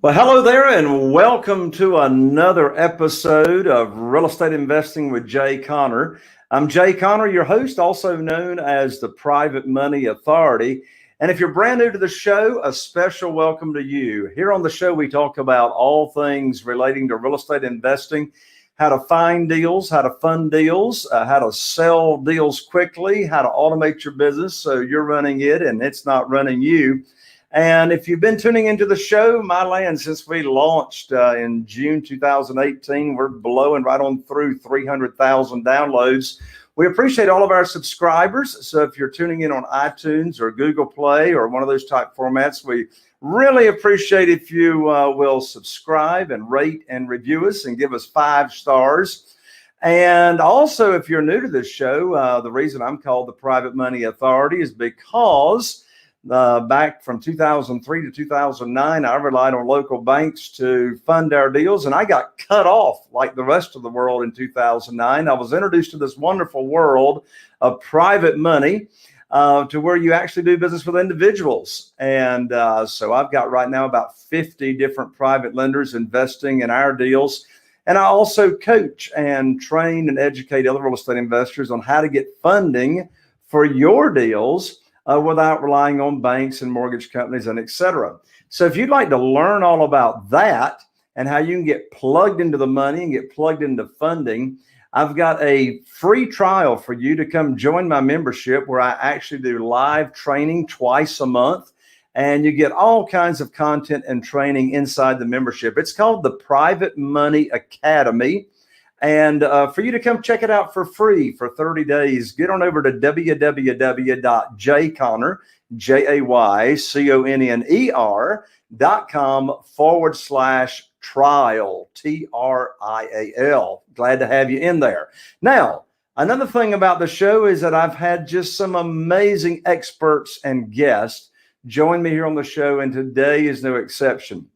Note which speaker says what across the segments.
Speaker 1: Well, hello there, and welcome to another episode of Real Estate Investing with Jay Conner. I'm Jay Conner, your host, also known as the Private Money Authority. And if you're brand new to the show, a special welcome to you. Here on the show, we talk about all things relating to real estate investing, how to find deals, how to fund deals, how to sell deals quickly, how to automate your business so you're running it and it's not running you. And if you've been tuning into the show, my land, since we launched in June 2018, we're blowing right on through 300,000 downloads. We appreciate all of our subscribers. So if you're tuning in on iTunes or Google Play or one of those type formats, we really appreciate if you will subscribe and rate and review us and give us 5 stars. And also, if you're new to this show, the reason I'm called the Private Money Authority is because back from 2003 to 2009, I relied on local banks to fund our deals, and I got cut off like the rest of the world in 2009. I was introduced to this wonderful world of private money to where you actually do business with individuals. And so I've got right now about 50 different private lenders investing in our deals. And I also coach and train and educate other real estate investors on how to get funding for your deals without relying on banks and mortgage companies and et cetera. So if you'd like to learn all about that and how you can get plugged into the money and get plugged into funding, I've got a free trial for you to come join my membership where I actually do live training twice a month. And you get all kinds of content and training inside the membership. It's called the Private Money Academy. And for you to come check it out for free for 30 days, get on over to www.jayconner.com/trial, TRIAL. Glad to have you in there. Now, another thing about the show is that I've had just some amazing experts and guests join me here on the show, and today is no exception.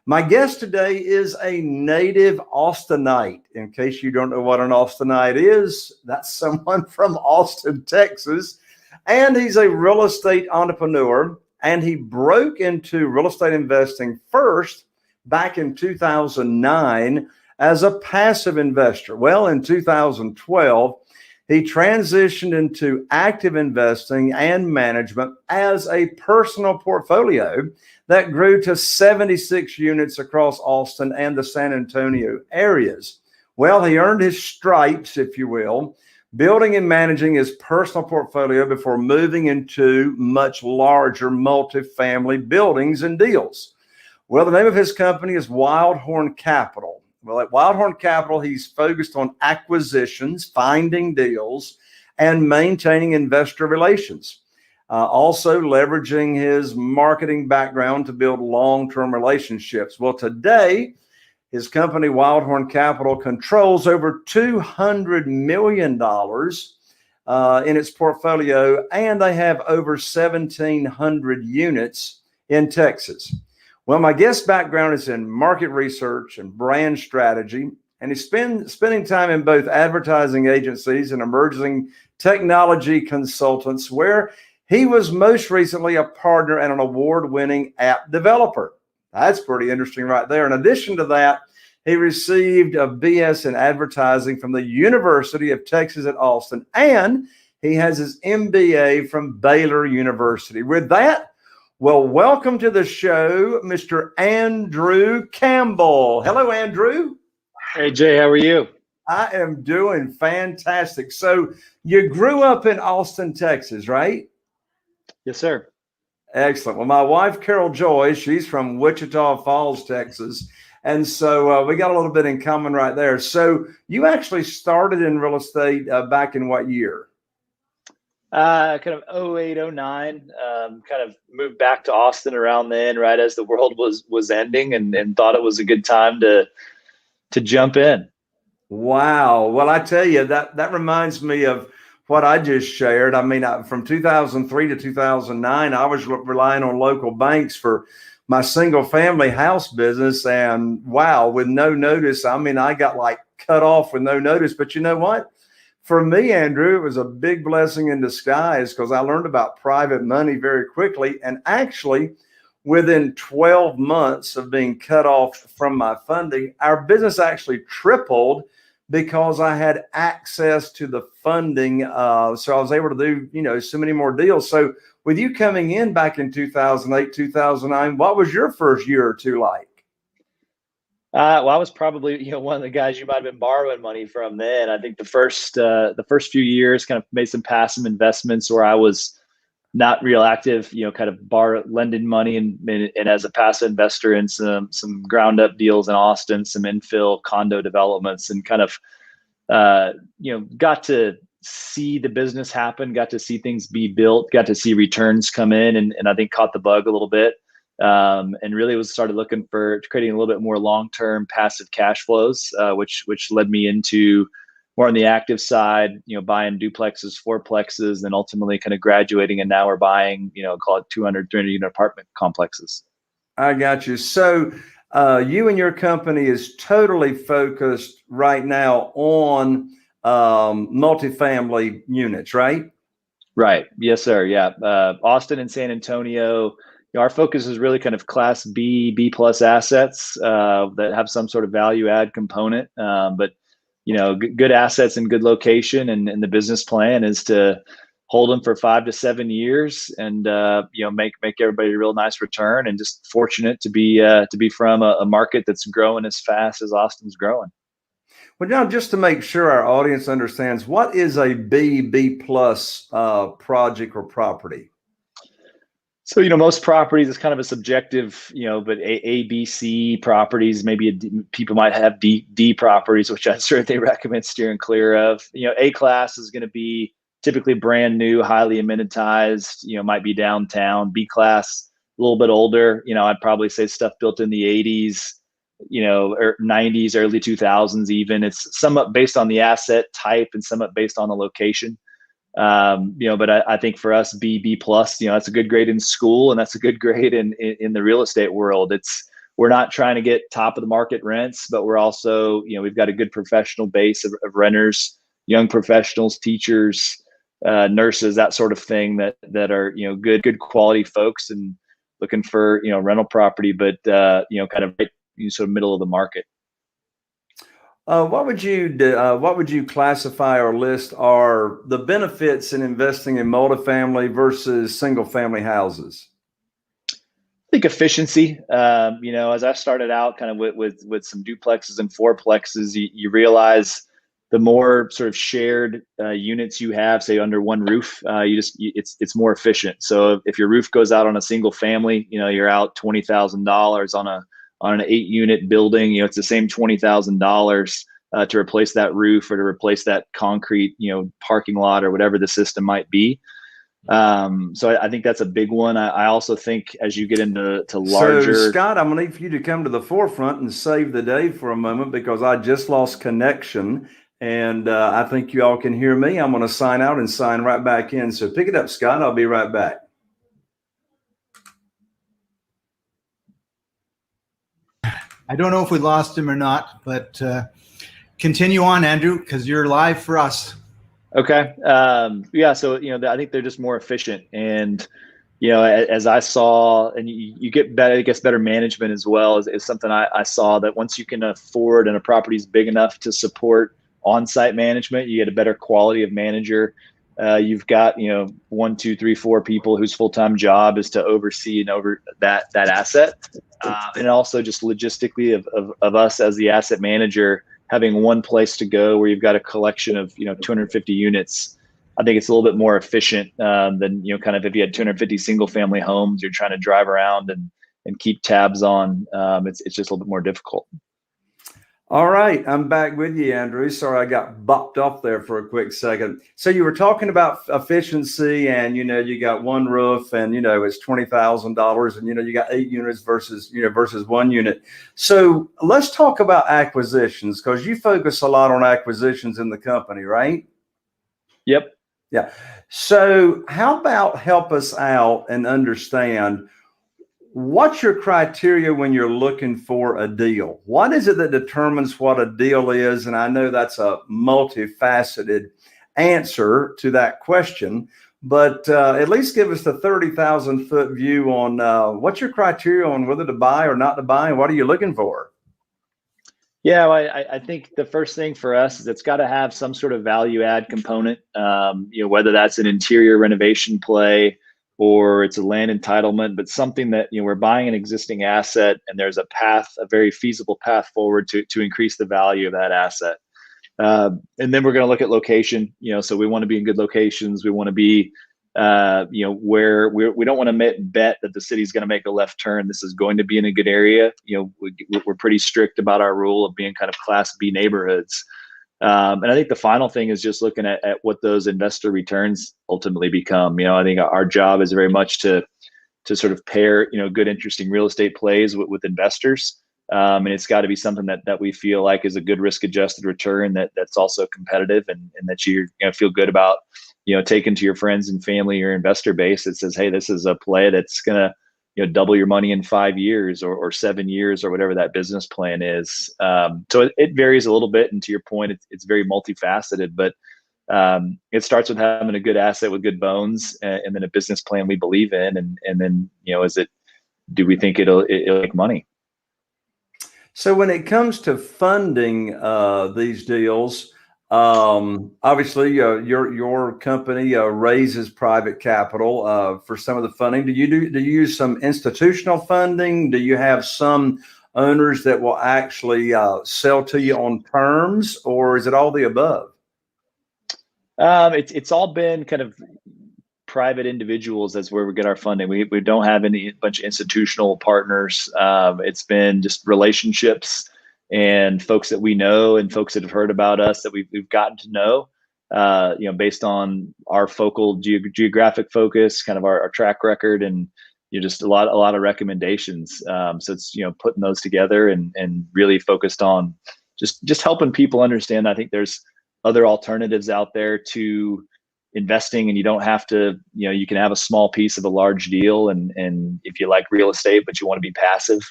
Speaker 1: My guest today is a native Austinite. In case you don't know what an Austinite is, that's someone from Austin, Texas. And he's a real estate entrepreneur. And he broke into real estate investing first back in 2009 as a passive investor. Well, in 2012, he transitioned into active investing and management as a personal portfolio that grew to 76 units across Austin and the San Antonio areas. Well, he earned his stripes, if you will, building and managing his personal portfolio before moving into much larger multifamily buildings and deals. Well, the name of his company is Wildhorn Capital. Well, at Wildhorn Capital, he's focused on acquisitions, finding deals, and maintaining investor relations. Also leveraging his marketing background to build long-term relationships. Well, today, his company, Wildhorn Capital, controls over $200 million in its portfolio, and they have over 1,700 units in Texas. Well, my guest's background is in market research and brand strategy, and he's spending time in both advertising agencies and emerging technology consultants, where he was most recently a partner and an award-winning app developer. That's pretty interesting right there. In addition to that, he received a BS in advertising from the University of Texas at Austin, and he has his MBA from Baylor University. With that, well, welcome to the show, Mr. Andrew Campbell. Hello, Andrew.
Speaker 2: Hey, Jay, how are you?
Speaker 1: I am doing fantastic. So you grew up in Austin, Texas, right?
Speaker 2: Yes, sir.
Speaker 1: Excellent. Well, my wife, Carol Joy, she's from Wichita Falls, Texas. And so we got a little bit in common right there. So you actually started in real estate back in what year?
Speaker 2: Kind of 08, 09, kind of moved back to Austin around then, right as the world was ending, and thought it was a good time to jump in.
Speaker 1: Wow. Well, I tell you, that reminds me of what I just shared. I mean, from 2003 to 2009, I was relying on local banks for my single family house business. And wow, with no notice, I mean, I got like cut off with no notice. But you know what? For me, Andrew, it was a big blessing in disguise because I learned about private money very quickly. And actually, within 12 months of being cut off from my funding, our business actually tripled because I had access to the funding. So I was able to do, so many more deals. So with you coming in back in 2008, 2009, what was your first year or two like?
Speaker 2: Well, I was probably, one of the guys you might have been borrowing money from then. I think the first few years kind of made some passive investments where I was not real active, kind of lending money and as a passive investor in some ground up deals in Austin, some infill condo developments, and kind of, got to see the business happen, got to see things be built, got to see returns come in, and I think caught the bug a little bit. And really started looking for creating a little bit more long-term passive cash flows, which led me into more on the active side, buying duplexes, fourplexes, and ultimately kind of graduating. And now we're buying, call it 200, 300 unit apartment complexes.
Speaker 1: I got you. So you and your company is totally focused right now on multifamily units, right?
Speaker 2: Right. Yes, sir. Yeah. Austin and San Antonio. Our focus is really kind of Class B plus assets that have some sort of value add component, but good assets and good location, and the business plan is to hold them for 5 to 7 years, and make everybody a real nice return. And just fortunate to be from a market that's growing as fast as Austin's growing.
Speaker 1: Well, now, just to make sure our audience understands, what is a B plus project or property?
Speaker 2: So, most properties is kind of a subjective, but A, B, C properties, maybe people might have D properties, which I certainly recommend steering clear of. A class is going to be typically brand new, highly amenitized, might be downtown. B class, a little bit older, I'd probably say stuff built in the 80s, or 90s, early 2000s even. It's somewhat based on the asset type and somewhat based on the location. But I think for us, B plus, that's a good grade in school, and that's a good grade in the real estate world. We're not trying to get top of the market rents, but we're also, we've got a good professional base of renters, young professionals, teachers, nurses, that sort of thing that are, good quality folks and looking for, rental property, but, kind of right, sort of middle of the market.
Speaker 1: What would you classify or list are the benefits in investing in multifamily versus single family houses?
Speaker 2: I think efficiency. As I started out kind of with some duplexes and fourplexes, you realize the more sort of shared units you have, say under one roof, it's more efficient. So if your roof goes out on a single family, you're out $20,000 on an 8-unit building. It's the same $20,000 to replace that roof or to replace that concrete, parking lot or whatever the system might be. So I think that's a big one. I also think as you get into larger.
Speaker 1: So Scott, I'm going to need for you to come to the forefront and save the day for a moment, because I just lost connection, and I think you all can hear me. I'm going to sign out and sign right back in. So pick it up, Scott. I'll be right back.
Speaker 3: I don't know if we lost him or not, but continue on, Andrew, because you're live for us.
Speaker 2: Okay. Yeah. So, I think they're just more efficient, and, as I saw, and you get better, I guess, better management as well is something I saw, that once you can afford and a property is big enough to support on-site management, you get a better quality of manager. You've got, 1, 2, 3, 4 people whose full-time job is to oversee and over that asset. And also just logistically of us as the asset manager, having one place to go where you've got a collection of, 250 units. I think it's a little bit more efficient than, kind of if you had 250 single family homes, you're trying to drive around and keep tabs on. It's just a little bit more difficult.
Speaker 1: All right, I'm back with you, Andrew. Sorry, I got bopped off there for a quick second. So you were talking about efficiency, and you got one roof, and it's $20,000, and you got 8 units versus 1 unit. So let's talk about acquisitions, because you focus a lot on acquisitions in the company, right?
Speaker 2: Yep.
Speaker 1: Yeah. So how about help us out and understand, what's your criteria when you're looking for a deal? What is it that determines what a deal is? And I know that's a multifaceted answer to that question, but at least give us the 30,000 foot view on what's your criteria on whether to buy or not to buy, and what are you looking for?
Speaker 2: Yeah, well, I think the first thing for us is it's got to have some sort of value add component. Whether that's an interior renovation play or it's a land entitlement, but something that, we're buying an existing asset and there's a path, a very feasible path forward to increase the value of that asset. And then we're going to look at location. So we want to be in good locations. We want to be where we don't want to bet that the city's going to make a left turn. This is going to be in a good area. We're pretty strict about our rule of being kind of Class B neighborhoods. And I think the final thing is just looking at what those investor returns ultimately become. I think our job is very much to sort of pair, good, interesting real estate plays with investors. And it's got to be something that we feel like is a good risk-adjusted return that's also competitive and that you're going to feel good about, taking to your friends and family, your investor base that says, hey, this is a play that's going to, double your money in 5 years or 7 years or whatever that business plan is. So it varies a little bit. And to your point, it's very multifaceted, but it starts with having a good asset with good bones and then a business plan we believe in. And then, do we think it'll make money?
Speaker 1: So when it comes to funding these deals, obviously your company raises private capital for some of the funding. Do you use some institutional funding? Do you have some owners that will actually sell to you on terms, or is it all the above?
Speaker 2: It's all been kind of private individuals. That's where we get our funding. We don't have any bunch of institutional partners. It's been just relationships and folks that we know and folks that have heard about us that we've gotten to know, based on our focal geographic focus, kind of our track record, and just a lot of recommendations. So it's putting those together and really focused on just helping people understand. I think there's other alternatives out there to investing, and you don't have to, you can have a small piece of a large deal. And if you like real estate, but you want to be passive,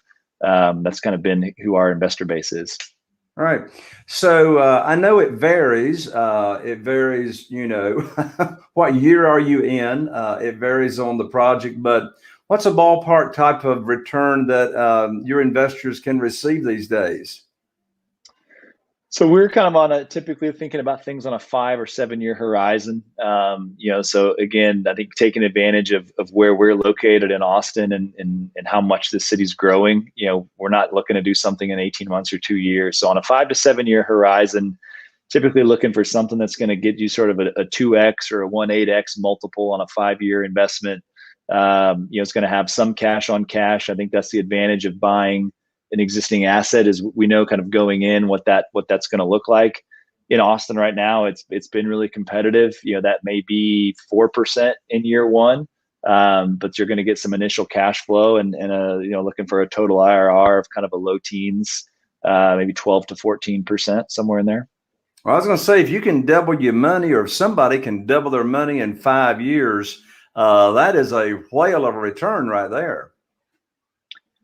Speaker 2: that's kind of been who our investor base is.
Speaker 1: All right. So I know it varies. It varies, what year are you in? It varies on the project, but what's a ballpark type of return that your investors can receive these days?
Speaker 2: So we're kind of typically thinking about things on a 5 or 7 year horizon. So again, I think taking advantage of where we're located in Austin and how much the city's growing, we're not looking to do something in 18 months or 2 years. So on a 5 to 7 year horizon, typically looking for something that's going to get you sort of a 2x or a 1.8x multiple on a 5-year investment. It's going to have some cash on cash. I think that's the advantage of buying an existing asset, is we know kind of going in what that's going to look like. In Austin right now, it's been really competitive. That may be 4% in year one, but you're going to get some initial cash flow and looking for a total IRR of kind of a low teens, maybe 12 to 14%, somewhere in there.
Speaker 1: Well, I was going to say, if you can double your money, or if somebody can double their money in 5 years, that is a whale of a return right there.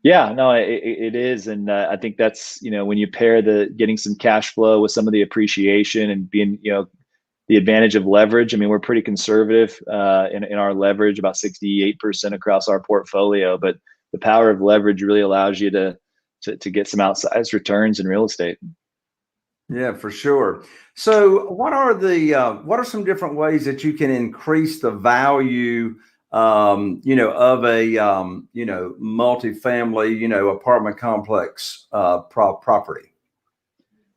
Speaker 2: Yeah, no, it is. And I think that's, when you pair getting some cash flow with some of the appreciation and being, the advantage of leverage. I mean, we're pretty conservative in our leverage, about 68% across our portfolio, but the power of leverage really allows you to get some outsized returns in real estate.
Speaker 1: Yeah, for sure. So what are some different ways that you can increase the value of a multifamily, apartment complex property?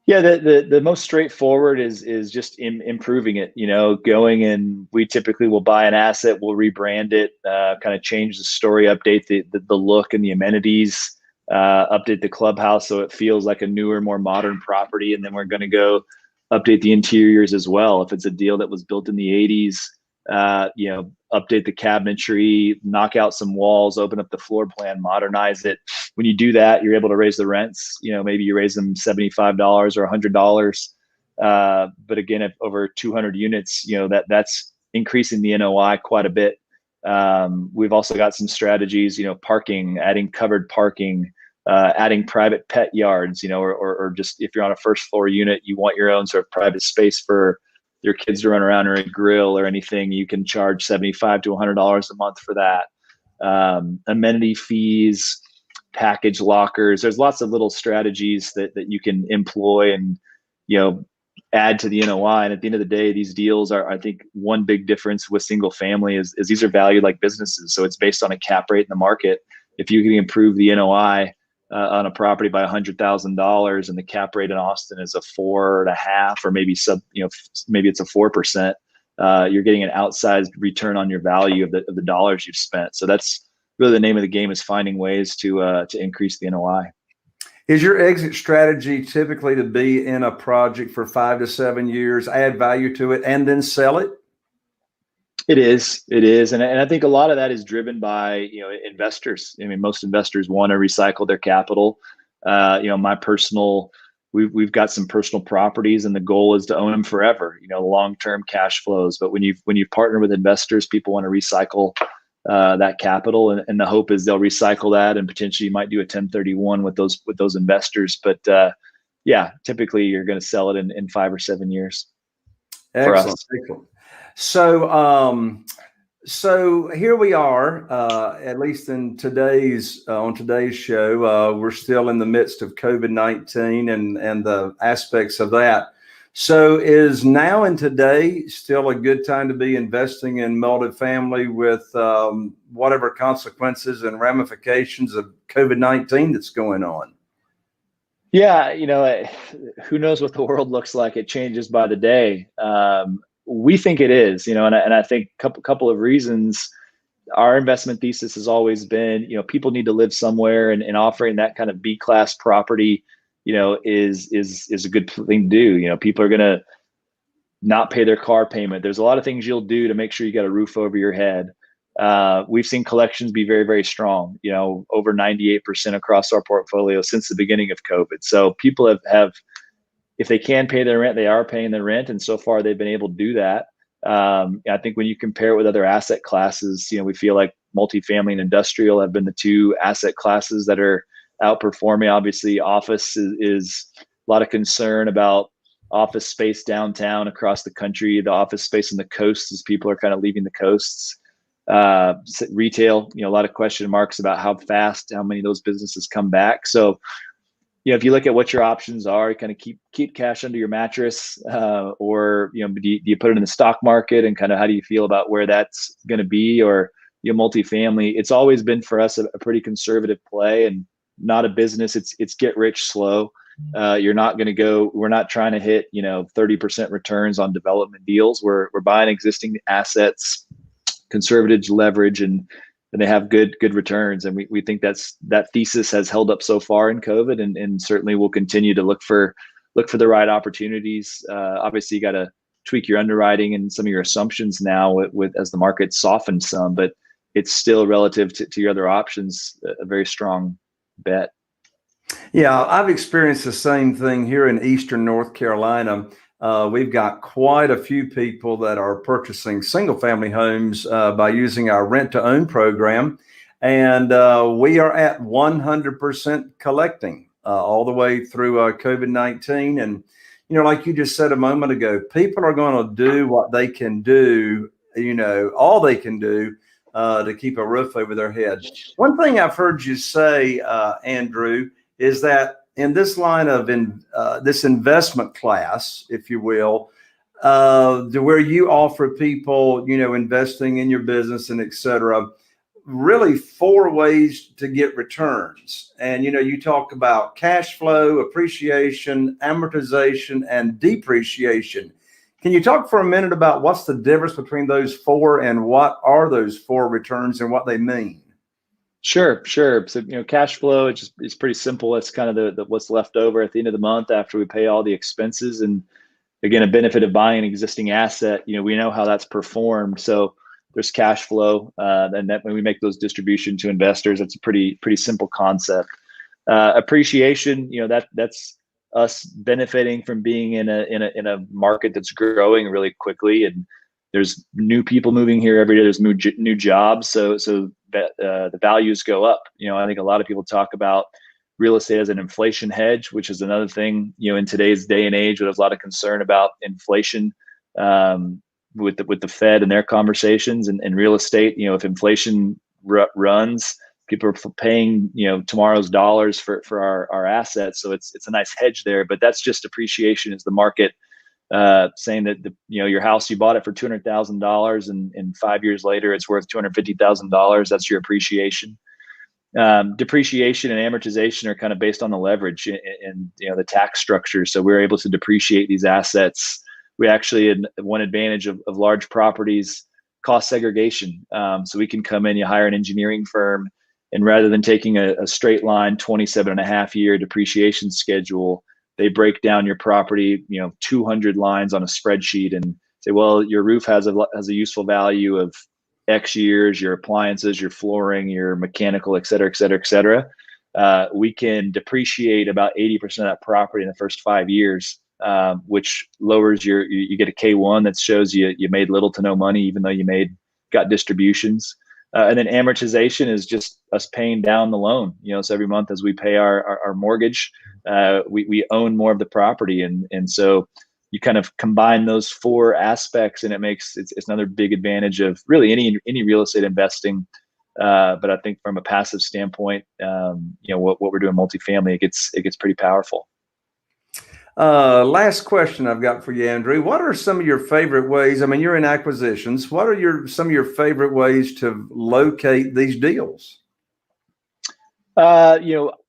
Speaker 2: Yeah, the most straightforward is just improving it. Going and we typically will buy an asset, we'll rebrand it, kind of change the story, update the look and the amenities, update the clubhouse so it feels like a newer, more modern property, and then we're going to go update the interiors as well. If it's a deal that was built in the 80s. Update the cabinetry, knock out some walls, open up the floor plan, modernize it. When you do that, you're able to raise the rents. Maybe you raise them $75 or $100. But again, if over 200 units, that's increasing the NOI quite a bit. We've also got some strategies, parking, adding covered parking, adding private pet yards, or just if you're on a first floor unit, you want your own sort of private space for your kids to run around or a grill or anything, you can charge $75 to $100 a month for that. Amenity fees, package lockers. There's lots of little strategies that you can employ and, add to the NOI. And at the end of the day, these deals are, I think, one big difference with single family is these are valued like businesses. So it's based on a cap rate in the market. If you can improve the NOI on a property by $100,000 and the cap rate in Austin is a 4.5, or maybe maybe it's a 4%, you're getting an outsized return on your value of the dollars you've spent. So that's really the name of the game, is finding ways to increase the NOI.
Speaker 1: Is your exit strategy typically to be in a project for 5 to 7 years, add value to it, and then sell it?
Speaker 2: It is. And I think a lot of that is driven by, investors. I mean, most investors want to recycle their capital. We've got some personal properties, and the goal is to own them forever, long-term cash flows. But when you partner with investors, people want to recycle that capital, and the hope is they'll recycle that, and potentially you might do a 1031 with those investors. But typically you're going to sell it in 5 or 7 years.
Speaker 1: Excellent. So here we are, at least in on today's show, we're still in the midst of COVID-19 and the aspects of that. So is now and today still a good time to be investing in multifamily with whatever consequences and ramifications of COVID-19 that's going on?
Speaker 2: Yeah, who knows what the world looks like? It changes by the day. We think it is, and I think couple of reasons. Our investment thesis has always been, people need to live somewhere, and offering that kind of B-class property, is a good thing to do. People are going to not pay their car payment. There's a lot of things you'll do to make sure you got a roof over your head. We've seen collections be very, very strong, over 98% across our portfolio since the beginning of COVID. So people have if they can pay their rent, they are paying their rent. And so far they've been able to do that. I think when you compare it with other asset classes, we feel like multifamily and industrial have been the two asset classes that are outperforming. Obviously, office is a lot of concern about office space downtown across the country, the office space on the coasts as people are kind of leaving the coasts. Retail, a lot of question marks about how many of those businesses come back. So, if you look at what your options are, you kind of keep cash under your mattress, or do you put it in the stock market, and kind of how do you feel about where that's going to be? Or multifamily, it's always been for us a pretty conservative play, and not a business. It's get rich slow. We're not trying to hit 30% returns on development deals. We're buying existing assets, conservative leverage, and they have good returns. And we think that thesis has held up so far in COVID, and certainly we'll continue to look for the right opportunities. Obviously, you got to tweak your underwriting and some of your assumptions now with as the market softens some, but it's still relative to your other options a very strong bet.
Speaker 1: Yeah, I've experienced the same thing here in Eastern North Carolina. We've got quite a few people that are purchasing single family homes by using our rent to own program. And we are at 100% collecting all the way through COVID-19. And, like you just said a moment ago, people are going to do what they can do, all they can do to keep a roof over their head. One thing I've heard you say, Andrew, is that in this line of this investment class, if you will, where you offer people, investing in your business and et cetera, really 4 ways to get returns. And, you talk about cash flow, appreciation, amortization, and depreciation. Can you talk for a minute about what's the difference between those 4 and what are those 4 returns and what they mean?
Speaker 2: Sure. So, cash flow, it's pretty simple. It's kind of the what's left over at the end of the month after we pay all the expenses. And again, a benefit of buying an existing asset, we know how that's performed. So there's cash flow, and that when we make those distributions to investors, it's a pretty simple concept. Appreciation, that's us benefiting from being in a market that's growing really quickly, and there's new people moving here every day. There's new jobs, so the values go up. I think a lot of people talk about real estate as an inflation hedge, which is another thing. In today's day and age, there's a lot of concern about inflation. with the Fed and their conversations and real estate. If inflation runs, people are paying tomorrow's dollars for our assets, so it's a nice hedge there. But that's just appreciation, is the market saying that your house, you bought it for $200,000 and 5 years later it's worth $250,000. That's your appreciation. Depreciation and amortization are kind of based on the leverage and the tax structure. So we're able to depreciate these assets. We actually had one advantage of large properties, cost segregation. So we can come in, you hire an engineering firm, and rather than taking a straight line 27.5-year depreciation schedule, they break down your property, 200 lines on a spreadsheet and say, well, your roof has a useful value of X years, your appliances, your flooring, your mechanical, et cetera, et cetera, et cetera. We can depreciate about 80% of that property in the first 5 years, which lowers you get a K1 that shows you made little to no money, even though you got distributions. And then amortization is just us paying down the loan. So every month as we pay our mortgage, we own more of the property, and so you kind of combine those four aspects, and it's another big advantage of really any real estate investing. But I think from a passive standpoint, what we're doing multifamily, it gets pretty powerful.
Speaker 1: Last question I've got for you, Andrew. What are some of your favorite ways? I mean, you're in acquisitions. What are some of your favorite ways to locate these deals?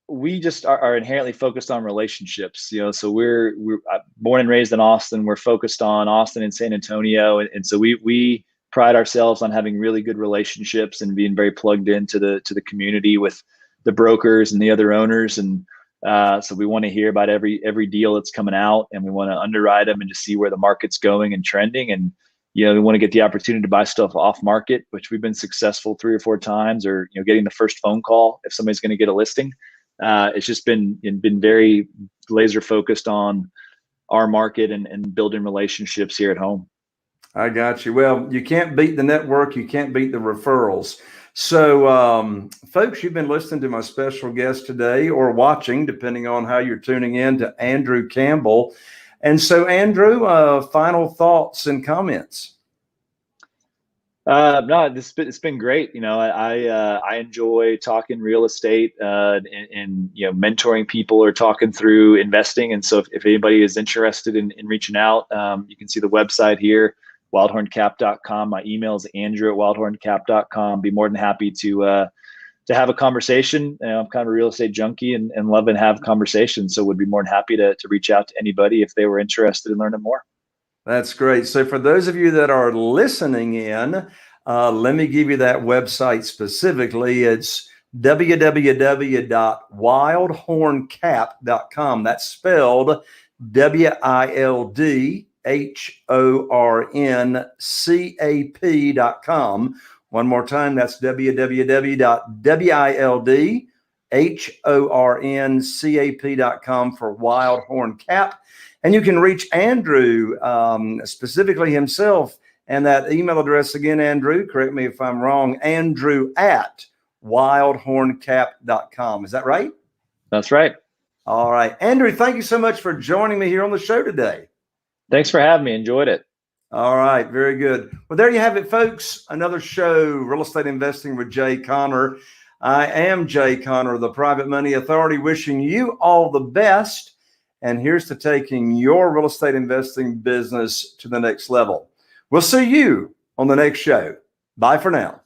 Speaker 2: We just are inherently focused on relationships. So we're born and raised in Austin. We're focused on Austin and San Antonio, and so we pride ourselves on having really good relationships and being very plugged into the community with the brokers and the other owners. And so we want to hear about every deal that's coming out, and we want to underwrite them and just see where the market's going and trending. And we want to get the opportunity to buy stuff off market, which we've been successful 3 or 4 times, or getting the first phone call if somebody's going to get a listing. It's just been very laser focused on our market and building relationships here at home.
Speaker 1: I got you. Well, you can't beat the network. You can't beat the referrals. So, folks, you've been listening to my special guest today, or watching, depending on how you're tuning in, to Andrew Campbell. And so, Andrew, final thoughts and comments.
Speaker 2: No, it's been great. I enjoy talking real estate and mentoring people or talking through investing. And so if anybody is interested in reaching out, you can see the website here, wildhorncap.com. My email is andrew@wildhorncap.com. Be more than happy to have a conversation. I'm kind of a real estate junkie and love and have conversations. So would be more than happy to reach out to anybody if they were interested in learning more. That's great. So for those of you that are listening in, let me give you that website specifically. It's www.wildhorncap.com. That's spelled WILDHORNCAP.com. One more time, that's www.wildhorncap.com for Wild Horn Cap. And you can reach Andrew specifically himself. And that email address again, Andrew, correct me if I'm wrong, Andrew@wildhorncap.com. Is that right? That's right. All right. Andrew, thank you so much for joining me here on the show today. Thanks for having me. Enjoyed it. All right. Very good. Well, there you have it, folks. Another show, Real Estate Investing with Jay Conner. I am Jay Conner, the Private Money Authority, wishing you all the best. And here's to taking your real estate investing business to the next level. We'll see you on the next show. Bye for now.